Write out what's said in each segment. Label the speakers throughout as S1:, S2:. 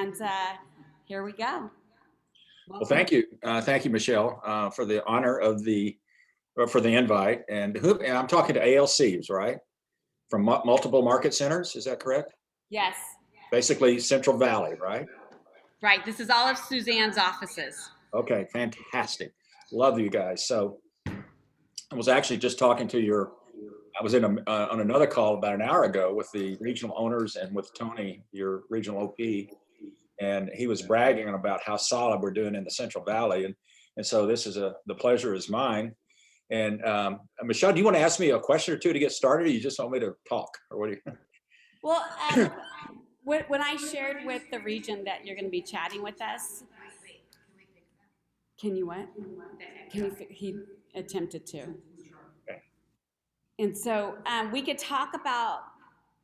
S1: And here we go.
S2: Well, thank you. Thank you, Michele, for the honor of for the invite. And I'm talking to ALCs, right? From multiple market centers, is that correct?
S1: Yes.
S2: Basically Central Valley, right?
S1: Right. This is all of Suzanne's offices.
S2: Okay, fantastic. Love you guys. So I was actually just talking to I was on another call about an hour ago with the regional owners and with Tony, your regional OP, and he was bragging about how solid we're doing in the Central Valley. And so this is the pleasure is mine. And Michele, do you want to ask me a question or two to get started, or you just want me to talk, or what do you?
S1: Well, when I shared with the region that you're going to be chatting with us, can you what? Can you? He attempted to.
S2: Okay.
S1: And so we could talk about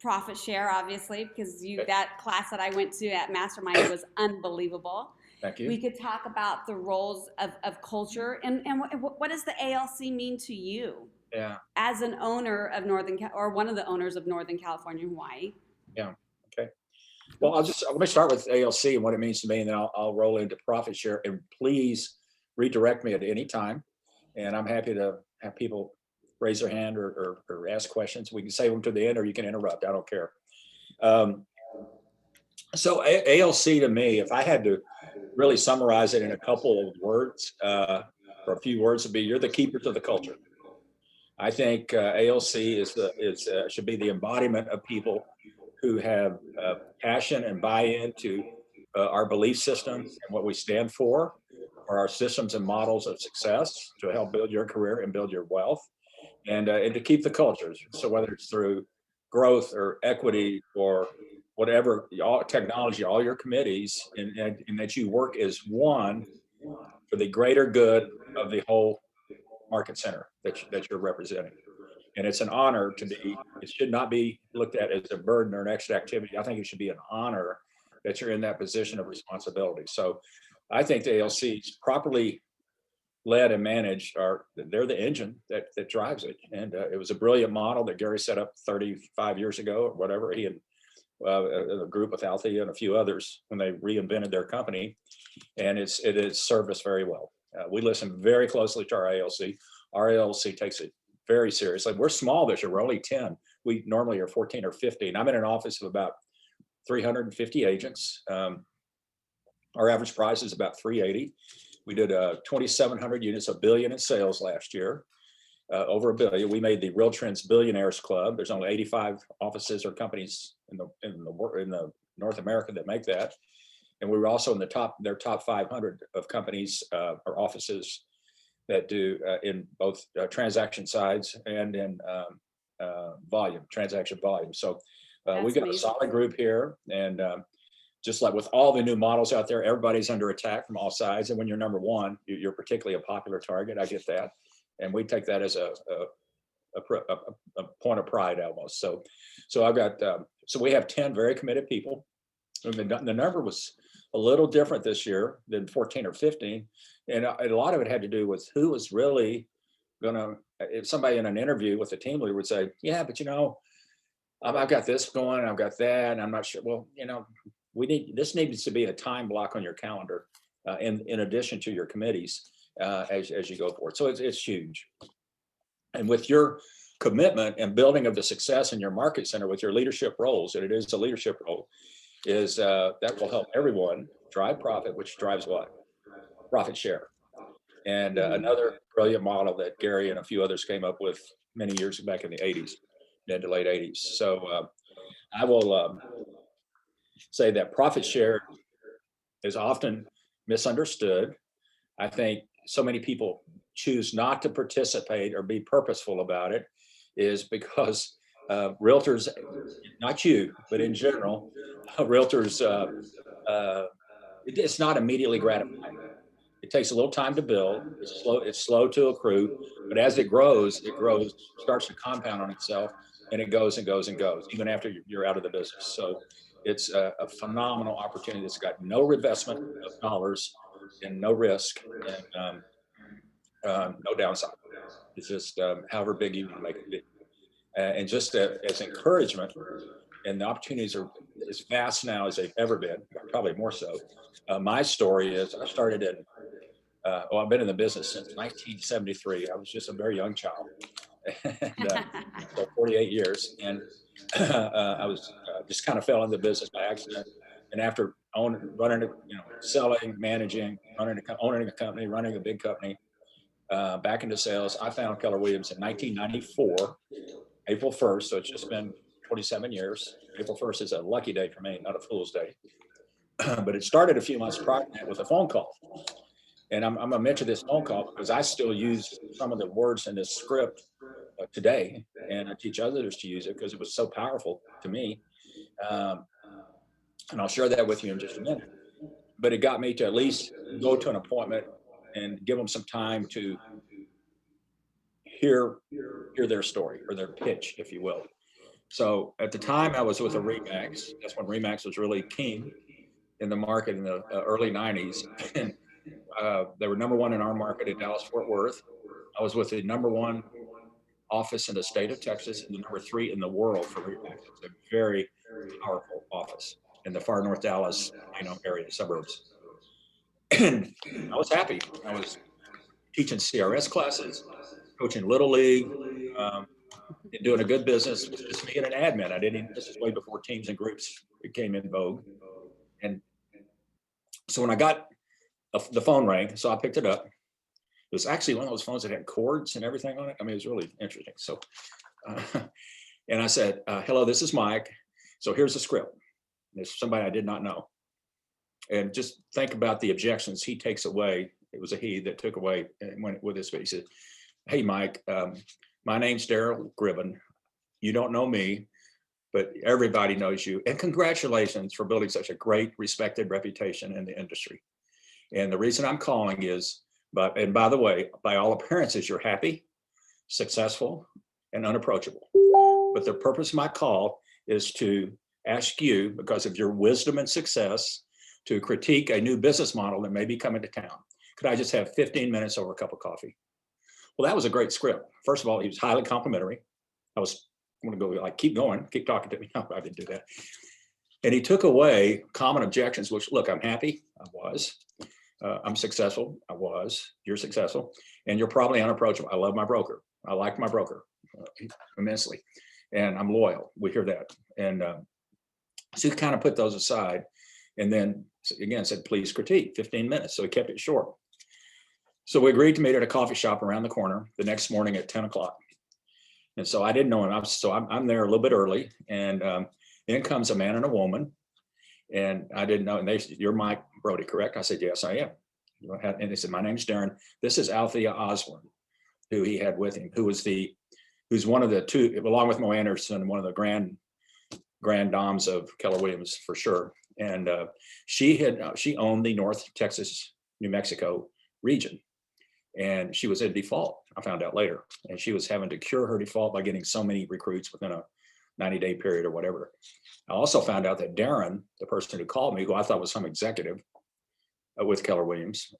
S1: profit share, obviously, because that class that I went to at Mastermind was unbelievable.
S2: Thank you.
S1: We could talk about the roles of culture and what does the ALC mean to you?
S2: Yeah.
S1: As an owner of or one of the owners of Northern California, Hawaii.
S2: Yeah. Okay. Well, let me start with ALC and what it means to me, and then I'll roll into profit share. And please redirect me at any time. And I'm happy to have people raise their hand or ask questions. We can save them to the end, or you can interrupt. I don't care. So ALC to me, if I had to really summarize it in a couple of words, or a few words, would be you're the keepers of the culture. I think ALC should be the embodiment of people who have passion and buy into our belief systems and what we stand for our systems and models of success to help build your career and build your wealth, and to keep the cultures. So whether it's through growth or equity or whatever, all technology, all your committees, and that you work as one for the greater good of the whole market center that you're representing. And it's an honor to be, it should not be looked at as a burden or an extra activity. I think it should be an honor that you're in that position of responsibility. So I think the ALCs properly led and managed they're the engine that drives it. And it was a brilliant model that Gary set up 35 years ago or whatever. He and a group with Althea and a few others when they reinvented their company. And it has served us very well. We listen very closely to our ALC. Our ALC takes it very seriously. We're small this year. We're only 10. We normally are 14 or 15. I'm in an office of about 350 agents. Our average price is about 380. We did 2,700 units, $1 billion in sales last year, over $1 billion. We made the Real Trends Billionaires Club. There's only 85 offices or companies in the North America that make that, and we were also in their top 500 of companies or offices that do in both transaction sides and in transaction volume. So we got a solid group here, and just like with all the new models out there, everybody's under attack from all sides. And when you're number one, you're particularly a popular target. I get that. And we take that as a point of pride almost. So I've got, so we have 10 very committed people. I mean, the number was a little different this year than 14 or 15. And a lot of it had to do with who was really if somebody in an interview with the team leader would say, yeah, but I've got this going, I've got that, and I'm not sure. Well, this needs to be a time block on your calendar in addition to your committees as you go forward. So it's huge. And with your commitment and building of the success in your market center with your leadership roles, and it is a leadership role, is that will help everyone drive profit, which drives what? Profit share. And another brilliant model that Gary and a few others came up with many years back in the 80s, mid to late 80s. So I will say that profit share is often misunderstood. I think so many people choose not to participate or be purposeful about it is because realtors, not you, but in general, realtors, it's not immediately gratifying. It takes a little time to build. It's slow to accrue, but as it grows, starts to compound on itself, and it goes and goes and goes, even after you're out of the business. So it's a phenomenal opportunity that's got no investment of dollars and no risk and no downside. It's just however big you want to make it be. And just as encouragement, and the opportunities are as vast now as they've ever been, probably more so. My story is I started in, well, I've been in the business since 1973. I was just a very young child. And so 48 years. And I was just kind of fell into business by accident. And after running, selling, managing, owning a company, running a big company, back into sales, I found Keller Williams in 1994, April 1st. So it's just been 27 years. April 1st is a lucky day for me, not a fool's day. But it started a few months prior to that with a phone call. And I'm going to mention this phone call because I still use some of the words in this script today, and I teach others to use it because it was so powerful to me. And I'll share that with you in just a minute. But it got me to at least go to an appointment and give them some time to hear their story or their pitch, if you will. So at the time I was with a Remax. That's when Remax was really king in the market in the early 90s. And they were number one in our market in Dallas, Fort Worth. I was with the number one office in the state of Texas and the number 3 in the world for Remax. It's a very powerful office in the far North Dallas, area, suburbs. And I was happy. I was teaching CRS classes, coaching Little League, and doing a good business. It was just me and an admin. This is way before teams and groups became in vogue. And so when I got the phone rang, so I picked it up. It was actually one of those phones that had cords and everything on it. I mean, it was really interesting. So, and I said, hello, this is Mike. So here's the script. There's somebody I did not know. And just think about the objections he takes away. It was a he that took away and went with his face. He said, hey, Mike, my name's Daryl Gribben. You don't know me, but everybody knows you. And congratulations for building such a great, respected reputation in the industry. And the reason I'm calling is, and by the way, by all appearances, you're happy, successful, and unapproachable. But the purpose of my call is to ask you, because of your wisdom and success, to critique a new business model that may be coming to town. Could I just have 15 minutes over a cup of coffee? Well, that was a great script. First of all, he was highly complimentary. I'm going to go like, keep going, keep talking to me. No, I didn't do that. And he took away common objections, which, look, I'm happy. I was. I'm successful. I was. You're successful. And you're probably unapproachable. I love my broker. I like my broker immensely. And I'm loyal. We hear that. And so he kind of put those aside. And then, again, said, please critique, 15 minutes. So he kept it short. So we agreed to meet at a coffee shop around the corner the next morning at 10 o'clock. And so I didn't know him. I'm there a little bit early. And in comes a man and a woman. And I didn't know. And they said, you're Mike Brodie, correct? I said, yes, I am. And they said, my name's Darren. This is Althea Osborne, who he had with him, who's one of the two, along with Mo Anderson, one of the grand dames of Keller Williams for sure. And she owned the North Texas, New Mexico region. And she was in default, I found out later. And she was having to cure her default by getting so many recruits within a 90-day period or whatever. I also found out that Darren, the person who called me, who I thought was some executive with Keller Williams,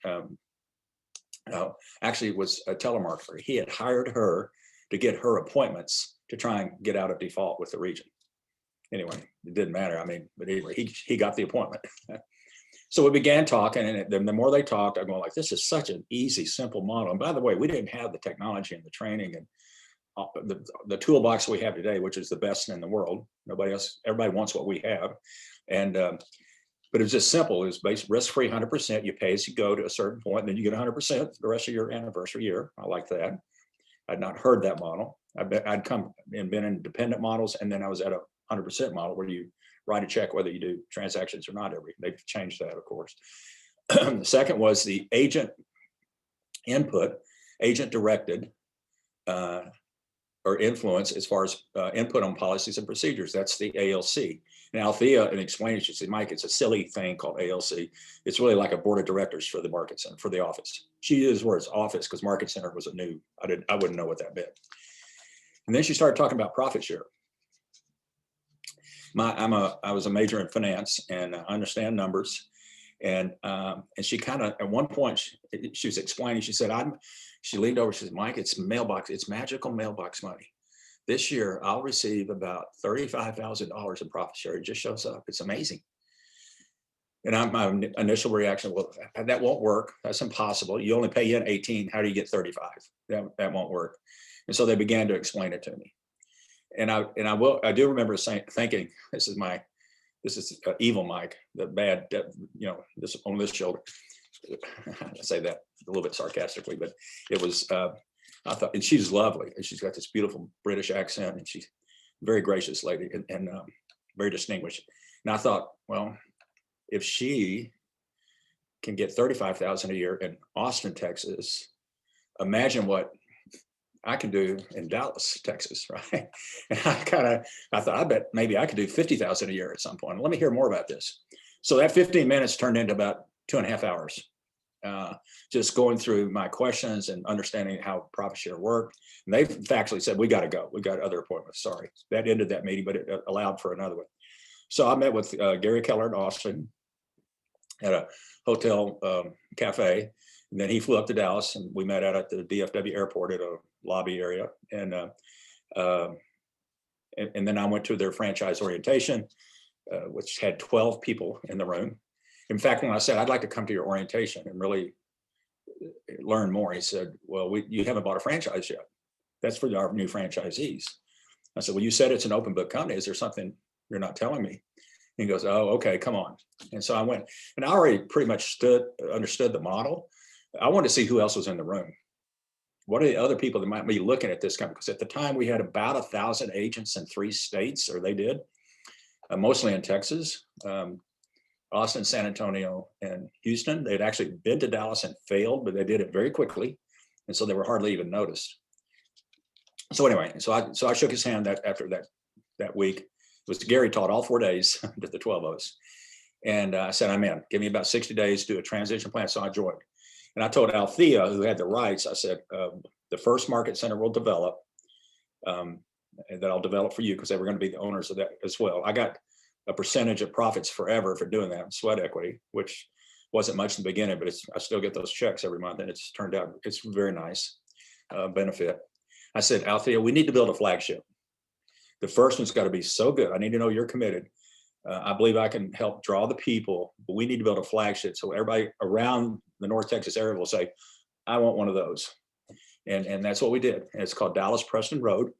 S2: actually was a telemarketer. He had hired her to get her appointments to try and get out of default with the region. Anyway, it didn't matter. I mean, but anyway, he got the appointment. So we began talking, and the more they talked, I'm going like, this is such an easy, simple model. And by the way, we didn't have the technology and the training and the toolbox we have today, which is the best in the world. Everybody wants what we have. And, but it was just simple. It was based risk-free 100%. You pay as you go to a certain point, and then you get 100% the rest of your anniversary year. I like that. I'd not heard that model. I'd come and been in dependent models, and then I was at a 100% model where you write a check whether you do transactions or not. They've changed that, of course. The second was the agent input, agent directed or influence as far as input on policies and procedures. That's the ALC. And Althea, and explained, she said, Mike, it's a silly thing called ALC. It's really like a board of directors for the market center, for the office. She used words office because market center was a new, I wouldn't know what that meant. And then she started talking about profit share. I was a major in finance, and I understand numbers. And she kind of, at one point, she was explaining, she said, she leaned over, she said, Mike, it's magical mailbox money. this year I'll receive about $35,000 in profit share. It just shows up. It's amazing. And my initial reaction, well, that won't work. That's impossible. You only pay in 18. How do you get 35? That won't work. And so they began to explain it to me. And I do remember thinking, this is evil Mike, the bad, this on this shoulder. I say that a little bit sarcastically, but it was, I thought, and she's lovely, and she's got this beautiful British accent, and she's a very gracious lady and very distinguished. And I thought, well, if she can get 35,000 a year in Austin, Texas, imagine what I can do in Dallas, Texas, right? And I thought, I bet maybe I could do 50,000 a year at some point. Let me hear more about this. So that 15 minutes turned into about 2.5 hours, just going through my questions and understanding how profit share worked. And they actually said, we got to go. We got other appointments. Sorry. That ended that meeting, but it allowed for another one. So I met with Gary Keller in Austin at a hotel cafe. And then he flew up to Dallas, and we met out at the DFW airport at a lobby area. And then I went to their franchise orientation, which had 12 people in the room. In fact, when I said, I'd like to come to your orientation and really learn more, he said, well, you haven't bought a franchise yet. That's for our new franchisees. I said, well, you said it's an open book company. Is there something you're not telling me? He goes, oh, okay, come on. And so I went, and I already pretty much understood the model. I wanted to see who else was in the room. What are the other people that might be looking at this company? Because at the time we had about 1,000 agents in 3 states, or they did, mostly in Texas, Austin, San Antonio, and Houston. They'd actually been to Dallas and failed, but they did it very quickly. And so they were hardly even noticed. So anyway, so I shook his hand after that week. It was Gary taught all 4 days to the 12 of us. And I said, I'm in. Give me about 60 days to do a transition plan. So I joined. And I told Althea, who had the rights, I said, the first market center will develop, and that I'll develop for you, because they were going to be the owners of that as well. I got a percentage of profits forever for doing that, sweat equity, which wasn't much in the beginning, but I still get those checks every month, and it's turned out, it's very nice benefit. I said, Althea, we need to build a flagship. The first one's got to be so good. I need to know you're committed. I believe I can help draw the people, but we need to build a flagship so everybody around the North Texas area will say, I want one of those. And that's what we did. And it's called Dallas Preston Road.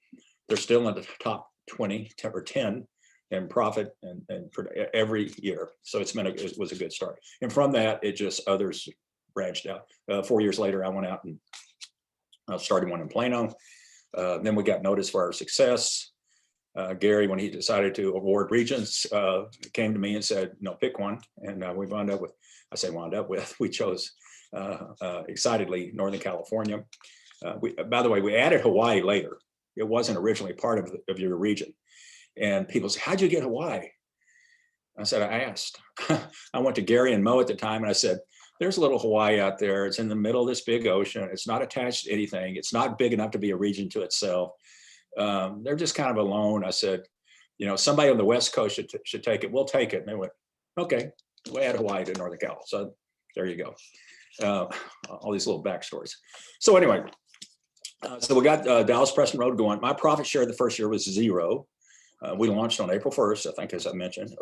S2: They're still in the top 20 or 10 in profit and for every year. So it was a good start. And from that, it just others branched out. 4 years later, I went out and started one in Plano. Then we got noticed for our success. Gary, when he decided to award regions, came to me and said, no, pick one. And we we chose excitedly Northern California. By the way, we added Hawaii later. It wasn't originally part of your region. And people say, how'd you get Hawaii? I said, I asked. I went to Gary and Mo at the time, and I said, there's a little Hawaii out there. It's in the middle of this big ocean. It's not attached to anything. It's not big enough to be a region to itself. They're just kind of alone. I said, somebody on the West Coast should take it. We'll take it. And they went, okay, we add Hawaii to Northern Cal. So there you go. All these little backstories. So anyway, so we got Dallas Preston Road going. My profit share the first year was 0. We launched on April 1st, I think, as I mentioned.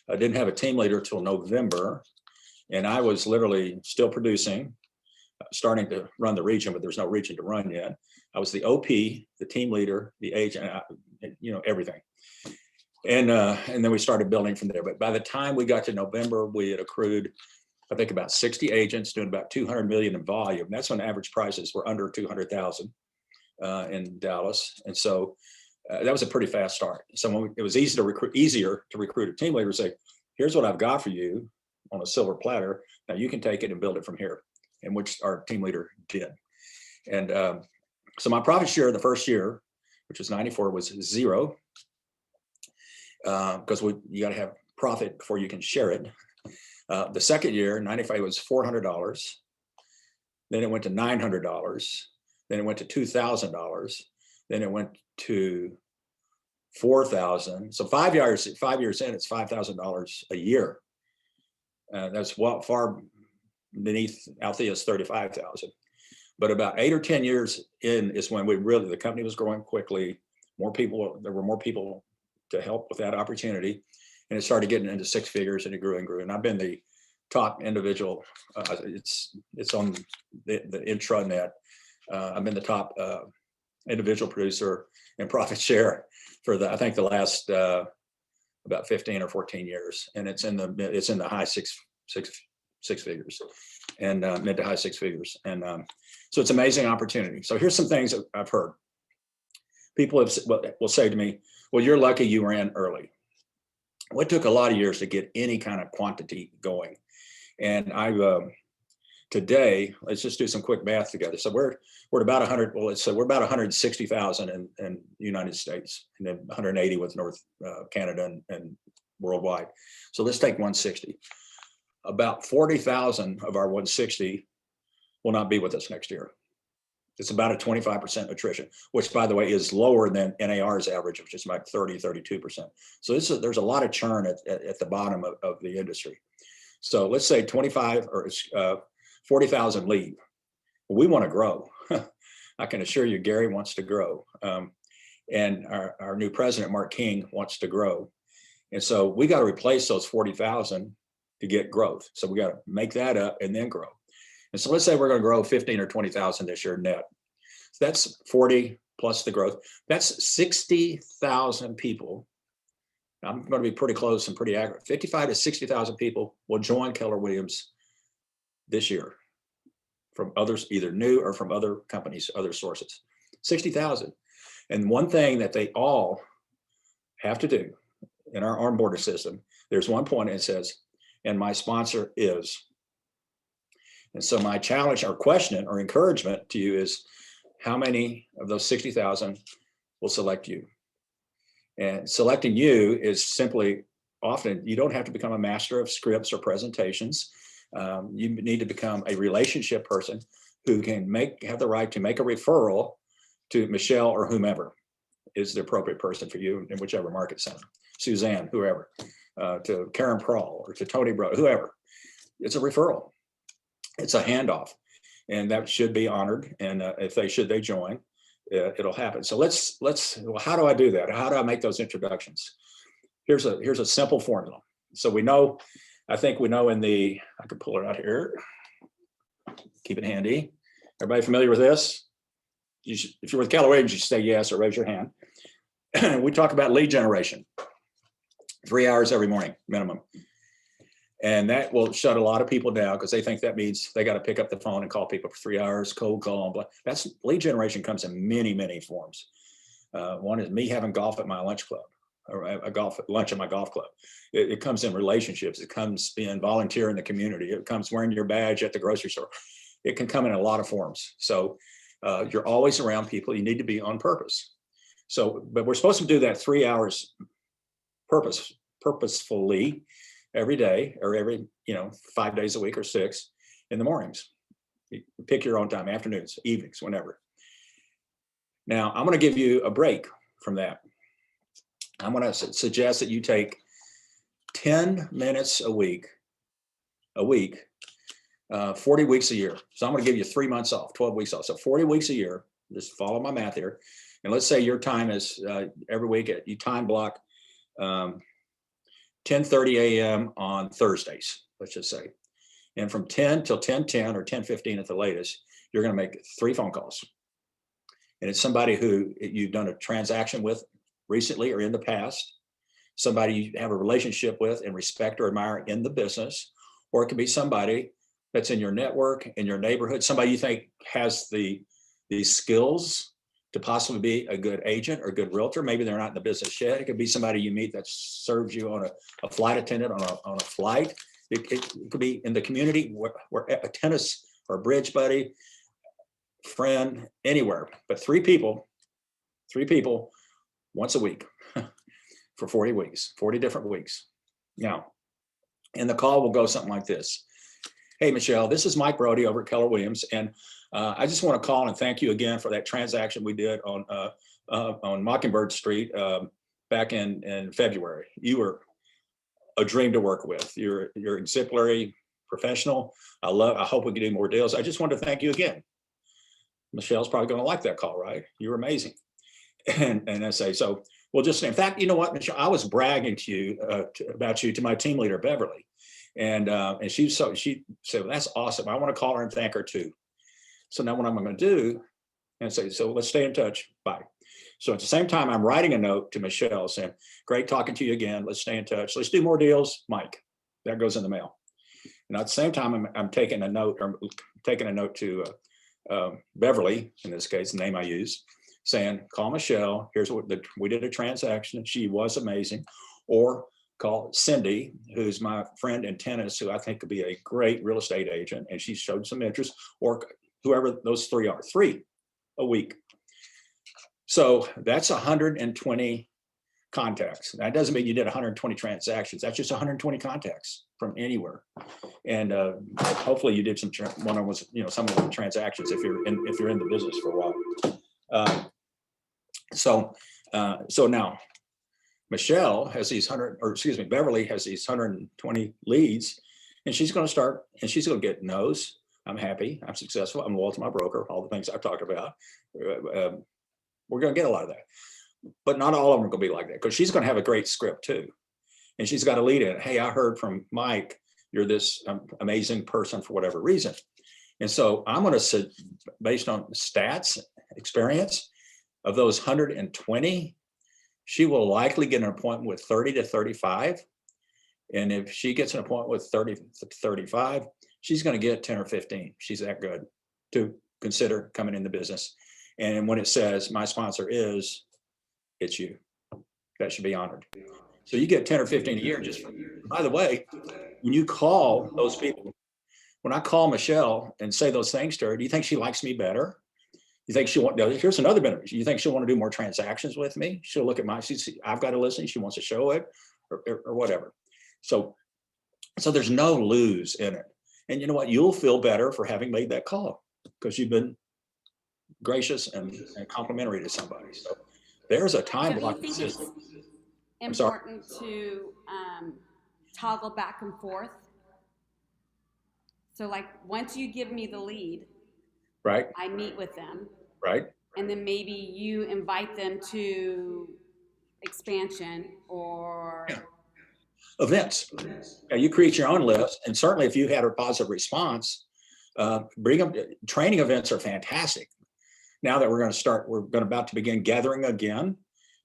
S2: I didn't have a team leader till November, and I was literally still producing, starting to run the region, but there's no region to run yet. I was the OP, the team leader, the agent, everything. And then we started building from there. But by the time we got to November, we had accrued, I think, about 60 agents doing about 200 million in volume. That's when average prices were under 200,000 in Dallas. And so that was a pretty fast start. So it was easier to recruit a team leader and say, here's what I've got for you on a silver platter. Now you can take it and build it from here, and which our team leader did. And so my profit share the first year, which was 94, was 0, because you got to have profit before you can share it. The second year, 95, was $400. Then it went to $900. Then it went to $2,000. Then it went to $4,000. So 5 years in, it's $5,000 a year. That's far beneath Althea's 35,000. But about 8 or 10 years in is when the company was growing quickly. there were more people to help with that opportunity. And it started getting into six figures, and it grew and grew. And I've been the top individual. It's on the intranet. I've been the top individual producer and profit share for I think the last about 15 or 14 years, and it's in the high six figures, and mid to high six figures, and so it's an amazing opportunity. So here's some things that I've heard. People will say to me, "Well, you're lucky you were in early." Well, it took a lot of years to get any kind of quantity going, and today, let's just do some quick math together. So we're at about 100. Well, let's say we're about 160,000 in the United States, and then 180 with North Canada and worldwide. So let's take 160. About 40,000 of our 160 will not be with us next year. It's about a 25% attrition, which, by the way, is lower than NAR's average, which is about 32%. So there's a lot of churn at the bottom of the industry. So let's say 25 or 40,000 leave. We want to grow. I can assure you, Gary wants to grow. And our new president, Mark King, wants to grow. And so we got to replace those 40,000 to get growth. So we got to make that up and then grow. And so let's say we're going to grow 15 or 20,000 this year net. So that's 40 plus the growth. That's 60,000 people. I'm going to be pretty close and pretty accurate. 55 to 60,000 people will join Keller Williams this year from others, either new or from other companies, other sources. 60,000. And one thing that they all have to do in our onboarding system, there's one point that says, "And my sponsor is." And so my challenge or question or encouragement to you is, how many of those 60,000 will select you? And selecting you is simply, often you don't have to become a master of scripts or presentations. You need to become a relationship person who can have the right to make a referral to Michele or whomever is the appropriate person for you in whichever market center, Suzanne, whoever, to Karen Prawl or to Tony Brodie, whoever. It's a referral. It's a handoff, and that should be honored. And if they join, it'll happen. So well, how do I do that? How do I make those introductions? Here's a simple formula. So I think we know I can pull it out here. Keep it handy. Everybody familiar with this? If you're with Keller Williams, you say yes or raise your hand. We talk about lead generation, 3 hours every morning minimum. And that will shut a lot of people down because they think that means they got to pick up the phone and call people for 3 hours, cold call, and blah. That's lead generation comes in many, many forms. One is me having golf at my lunch club, or a lunch at my golf club. It comes in relationships. It comes being volunteer in the community. It comes wearing your badge at the grocery store. It can come in a lot of forms. So you're always around people. You need to be on purpose. So, but we're supposed to do that 3 hours purposefully every day, or every 5 days a week or 6 in the mornings. You pick your own time, afternoons, evenings, whenever. Now, I'm going to give you a break from that. I'm going to suggest that you take 10 minutes a week, 40 weeks a year. So I'm going to give you 3 months off, 12 weeks off. So 40 weeks a year, just follow my math here. And let's say your time is every week, you time block 10:30 a.m. on Thursdays, let's just say. And from 10 till 10:10 or 10:15 at the latest, you're going to make 3 phone calls. And it's somebody who you've done a transaction with recently or in the past, somebody you have a relationship with and respect or admire in the business, or it could be somebody that's in your network, in your neighborhood, somebody you think has the skills to possibly be a good agent or a good realtor. Maybe they're not in the business yet. It could be somebody you meet that serves you on a flight attendant on a flight. It could be in the community, where a tennis or a bridge buddy, friend, anywhere. But 3 people once a week for 40 weeks, 40 different weeks. Now, and the call will go something like this. "Hey, Michele, this is Mike Brodie over at Keller Williams, and I just want to call and thank you again for that transaction we did on Mockingbird Street back in February. You were a dream to work with. You're exemplary professional. I hope we can do more deals. I just want to thank you again." Michelle's probably going to like that call, right? You're amazing. And I say, so we'll just, in fact, you know what, Michelle, I was bragging to you about you to my team leader, Beverly. And she said, well, that's awesome. I want to call her and thank her too. So now what I'm going to do and say, so let's stay in touch. Bye. So at the same time, I'm writing a note to Michelle saying, great talking to you again. Let's stay in touch. Let's do more deals. Mike, that goes in the mail. And at the same time, I'm taking a note to Beverly, in this case, the name I use, saying, call Michelle. Here's what we did a transaction. She was amazing. Or call Cindy, who's my friend in tennis, who I think could be a great real estate agent. And she showed some interest, or whoever those three are, 3 a week. So that's 120 contacts. That doesn't mean you did 120 transactions. That's just 120 contacts from anywhere. And hopefully you did some one of was, you know, some of the transactions if you're in the business for a while. So now Michelle has these Beverly has these 120 leads, and she's going to start, and she's going to get no's. I'm happy. I'm successful. I'm loyal to my broker. All the things I've talked about. We're going to get a lot of that, but not all of them are going to be like that, because she's going to have a great script too. And she's got to lead in. Hey, I heard from Mike, you're this amazing person for whatever reason. And so I'm going to sit based on stats, experience of those 120, she will likely get an appointment with 30 to 35. And if she gets an appointment with 30 to 35, she's going to get 10 or 15. She's that good to consider coming in the business. And when it says my sponsor is, it's you, that should be honored. So you get 10 or 15 a year. Just, by the way, when you call those people, when I call Michelle and say those things to her, do you think she likes me better? You think she'll want, here's another benefit. You think she'll want to do more transactions with me? She'll look at I've got to listen. She wants to show it or whatever. So there's no lose in it. And you know what? You'll feel better for having made that call because you've been gracious and complimentary to somebody. So there's a time block.
S1: Do you think it's important to toggle back and forth? So like once you give me the lead,
S2: right,
S1: I meet with them,
S2: right,
S1: and then maybe you invite them to expansion or
S2: events. Now you create your own list, and certainly if you had a positive response, bring them. Training events are fantastic. Now that we're about to begin gathering again.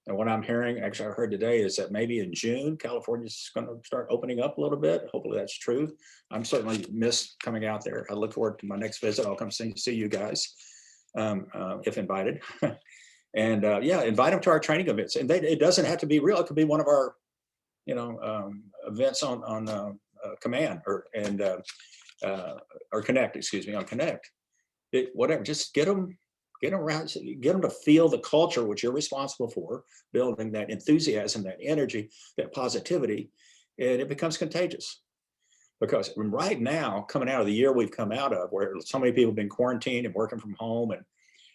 S2: And what I'm hearing, actually I heard today, is that maybe in June, California's going to start opening up a little bit. Hopefully that's true. I'm certainly missed coming out there. I look forward to my next visit. I'll come see you guys if invited. And yeah, invite them to our training events. And it doesn't have to be real. It could be one of our, events on Command or Connect, on Connect. Whatever, just get them around, get them to feel the culture, which you're responsible for, building that enthusiasm, that energy, that positivity, and it becomes contagious. Because right now, coming out of the year we've come out of, where so many people have been quarantined and working from home,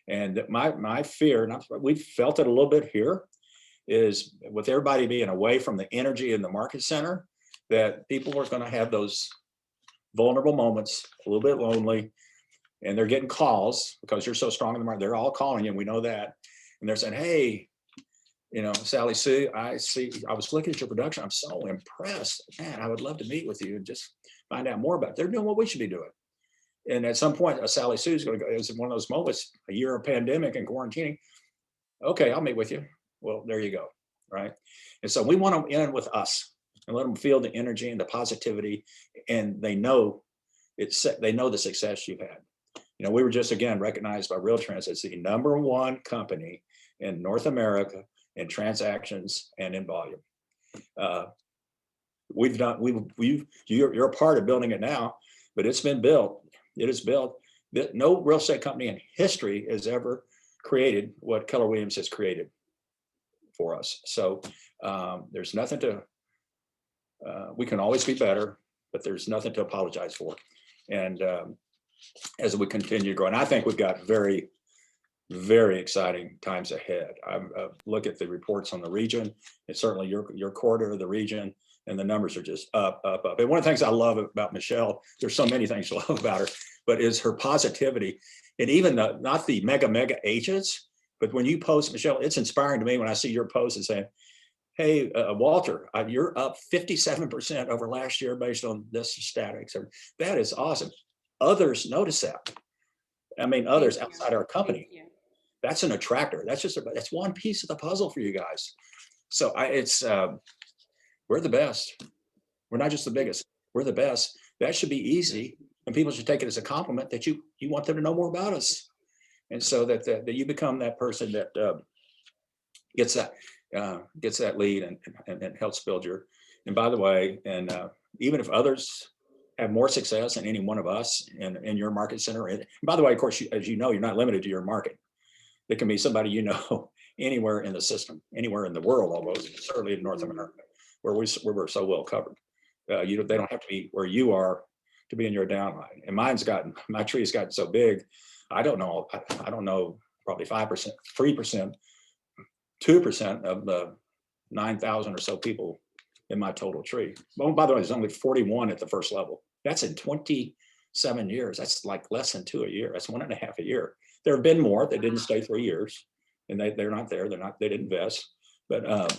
S2: and my fear, and we've felt it a little bit here, is with everybody being away from the energy in the market center, that people are going to have those vulnerable moments, a little bit lonely. And they're getting calls because you're so strong in the market. They're all calling you, and we know that. And they're saying, hey, Sally Sue, I was looking at your production. I'm so impressed. Man, I would love to meet with you and just find out more about it. They're doing what we should be doing. And at some point, Sally Sue is going to go, it's one of those moments, a year of pandemic and quarantining. Okay, I'll meet with you. Well, there you go, right? And so we want them in with us and let them feel the energy and the positivity, and they know the success you've had. We were just again recognized by RealTrends as the #1 company in North America in transactions and in volume. You're a part of building it now, but it's been built. It is built. No real estate company in history has ever created what Keller Williams has created for us. So there's nothing to. We can always be better, but there's nothing to apologize for. And as we continue growing, I think we've got very, very exciting times ahead. I look at the reports on the region, and certainly your quarter of the region, and the numbers are just up, up, up. And one of the things I love about Michele, there's so many things to love about her, but is her positivity. And even not the mega agents, But when you post, Michele, it's inspiring to me when I see your post and saying, hey, Walter, you're up 57% over last year based on this statics. That is awesome. Others notice that. I mean, others outside our company. That's an attractor. That's one piece of the puzzle for you guys. So we're the best. We're not just the biggest. We're the best. That should be easy, and people should take it as a compliment that you want them to know more about us, and so that you become that person that gets that lead and helps build your. And by the way, and even if others have more success than any one of us in your market center, and by the way, of course, as you know, you're not limited to your market. It can be somebody you know anywhere in the system, anywhere in the world, almost, certainly in North America, where we're so well covered. They don't have to be where you are to be in your downline. And my tree's gotten so big, I don't know, probably 5%, 3%, 2% of the 9,000 or so people in my total tree. Well, by the way, there's only 41 at the first level. That's in 27 years. That's like less than 2 a year. That's 1.5 a year. There have been more that didn't stay 3 years, and they're not there. They didn't invest. But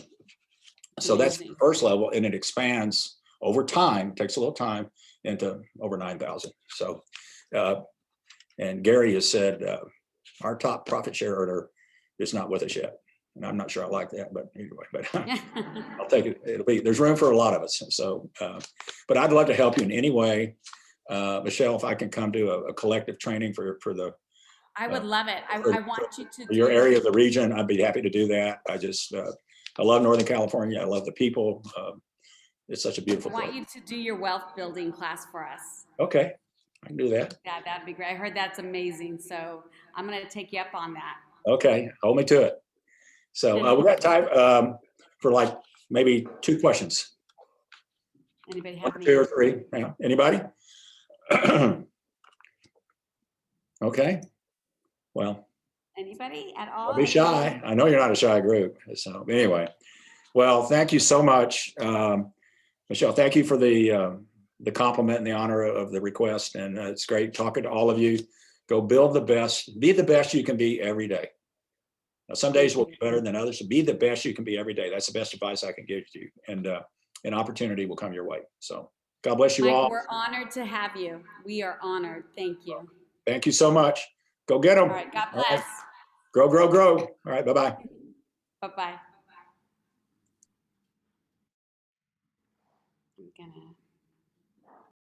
S2: so that's the first level, and it expands over time. Takes a little time into over 9,000. So, and Gary has said our top profit share earner is not with us yet, and I'm not sure I like that, but anyway. But I'll take it. There's room for a lot of us. So, but I'd love to help you in any way, Michele. If I can come to a collective training for the.
S1: I would love it. I want you to
S2: do your area of the region. I'd be happy to do that. I love Northern California. I love the people. It's such a beautiful place.
S1: I want you to do your wealth building class for us.
S2: Okay, I can do that.
S1: Yeah, that'd be great. I heard that's amazing. So I'm going to take you up on that.
S2: Okay, hold me to it. So we got time for like maybe 2 questions.
S1: Anybody have any?
S2: 2 or 3? Yeah. Anybody? Okay. Well,
S1: anybody at all?
S2: Don't be shy. I know you're not a shy group. So anyway, well, thank you so much, Michele. Thank you for the compliment and the honor of the request, and it's great talking to all of you. Go build the best. Be the best you can be every day. Now, some days will be better than others. So be the best you can be every day. That's the best advice I can give to you, and an opportunity will come your way. So God bless you all.
S1: We're honored to have you. We are honored. Thank you.
S2: Thank you so much. Go get them.
S1: All right. God bless.
S2: All right. Grow, grow, grow. All right. Bye-bye.
S1: Bye-bye.